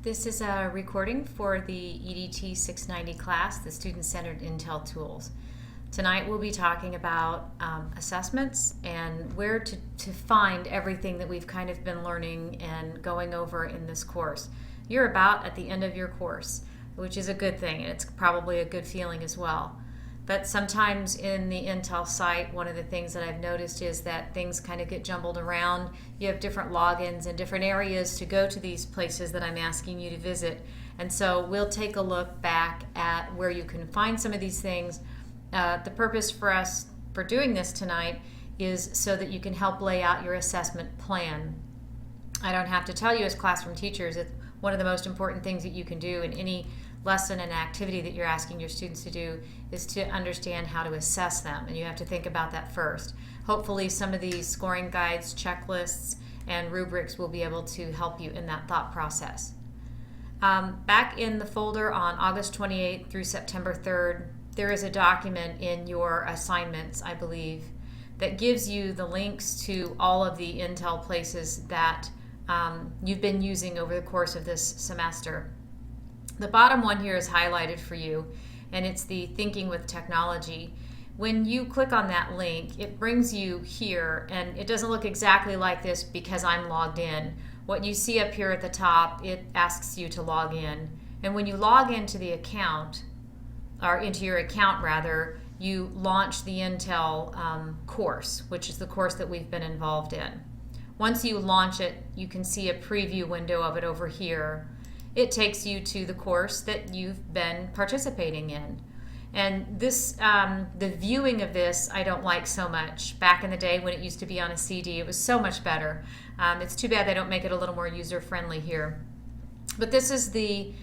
This is a recording for the EDT 690 class, the Student-Centered Intel Tools. Tonight we'll be talking about assessments and where to find everything that we've kind of been learning and going over in this course. You're about at the end of your course, which is a good thing, and it's probably a good feeling as well. But sometimes in the Intel site, one of the things that I've noticed is that things kind of get jumbled around. You have different logins and different areas to go to these places that I'm asking you to visit. And so we'll take a look back at where you can find some of these things. The purpose for us for doing this tonight is so that you can help lay out your assessment plan. I don't have to tell you as classroom teachers, it's one of the most important things that you can do in any lesson and activity that you're asking your students to do is to understand how to assess them, and you have to think about that first. Hopefully some of these scoring guides, checklists, and rubrics will be able to help you in that thought process. Back in the folder on August 28th through September 3rd, there is a document in your assignments, I believe, that gives you the links to all of the Intel places that you've been using over the course of this semester. The bottom one here is highlighted for you, and it's the Thinking with Technology. When you click on that link, it brings you here, and it doesn't look exactly like this because I'm logged in. What you see up here at the top, it asks you to log in. And when you log into the account, or into your account rather, you launch the Intel course, which is the course that we've been involved in. Once you launch it, you can see a preview window of it over here. It takes you to the course that you've been participating in. And this, the viewing of this, I don't like so much. Back in the day when it used to be on a CD, it was so much better. It's too bad they don't make it a little more user-friendly here. But this is the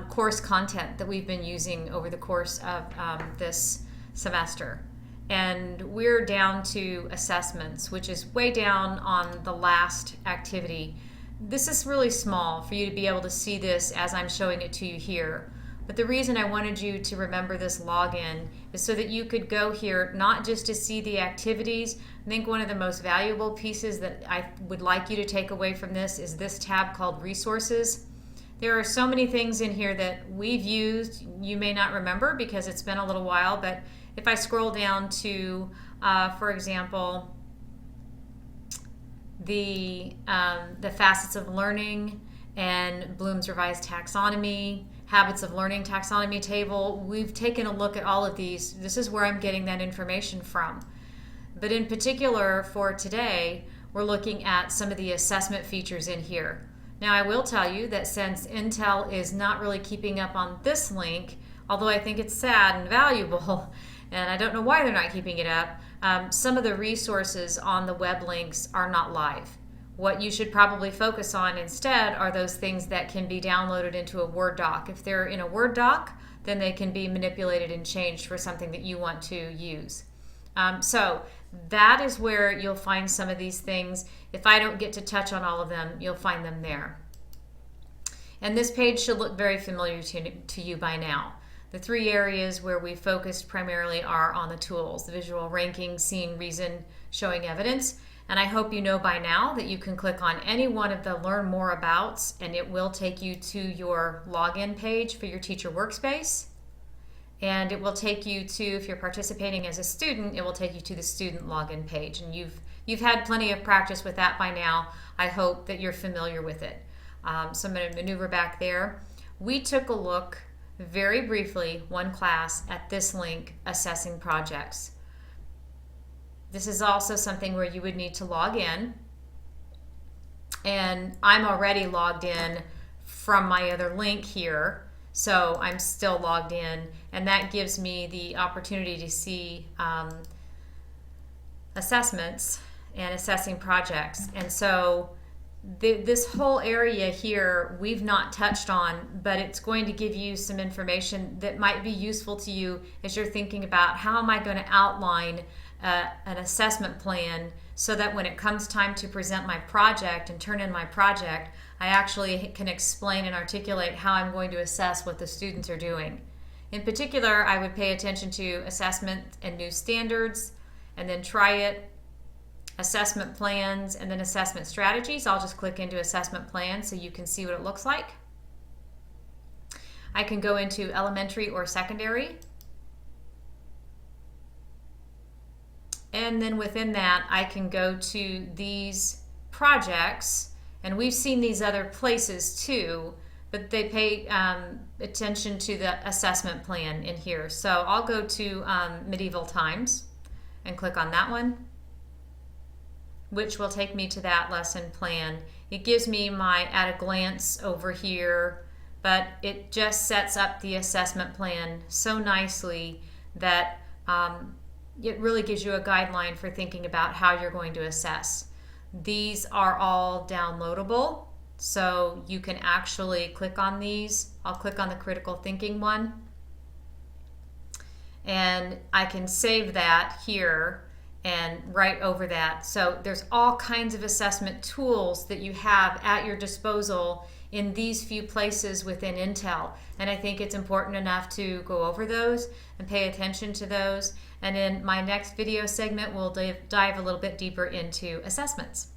course content that we've been using over the course of this semester. And we're down to assessments, which is way down on the last activity. This is really small for you to be able to see this as I'm showing it to you here. But the reason I wanted you to remember this login is so that you could go here not just to see the activities. I think one of the most valuable pieces that I would like you to take away from this is this tab called Resources. There are so many things in here that we've used. You may not remember because it's been a little while, but if I scroll down to, for example, the facets of learning and Bloom's revised taxonomy, habits of learning taxonomy table. We've taken a look at all of these. This is where I'm getting that information from. But in particular for today, we're looking at some of the assessment features in here. Now I will tell you that since Intel is not really keeping up on this link, although I think it's sad and valuable, and I don't know why they're not keeping it up, some of the resources on the web links are not live. What you should probably focus on instead are those things that can be downloaded into a Word doc. If they're in a Word doc, then they can be manipulated and changed for something that you want to use. So that is where you'll find some of these things. If I don't get to touch on all of them, you'll find them there. And this page should look very familiar to you by now. The three areas where we focused primarily are on the tools: the visual ranking, seeing, reason, showing evidence. And I hope you know by now that you can click on any one of the Learn More Abouts, and it will take you to your login page for your teacher workspace. And it will take you to, if you're participating as a student, it will take you to the student login page. And you've had plenty of practice with that by now. I hope that you're familiar with it. So I'm going to maneuver back there. We took a look very briefly, one class, at this link, Assessing Projects. This is also something where you would need to log in. And I'm already logged in from my other link here. So I'm still logged in, and that gives me the opportunity to see assessments and assessing projects. And so this whole area here we've not touched on, but it's going to give you some information that might be useful to you as you're thinking about how am I going to outline an assessment plan so that when it comes time to present my project and turn in my project, I actually can explain and articulate how I'm going to assess what the students are doing. In particular, I would pay attention to assessment and new standards, and then try it, assessment plans, and then assessment strategies. I'll just click into assessment plans so you can see what it looks like. I can go into elementary or secondary. And then within that, I can go to these projects, and we've seen these other places too, but they pay attention to the assessment plan in here. So I'll go to medieval times and click on that one, which will take me to that lesson plan. It gives me my at a glance over here, but it just sets up the assessment plan so nicely that it really gives you a guideline for thinking about how you're going to assess. These are all downloadable, so you can actually click on these. I'll click on the critical thinking one, and I can save that here and write over that. So there's all kinds of assessment tools that you have at your disposal in these few places within Intel. And I think it's important enough to go over those and pay attention to those. And in my next video segment, we'll dive a little bit deeper into assessments.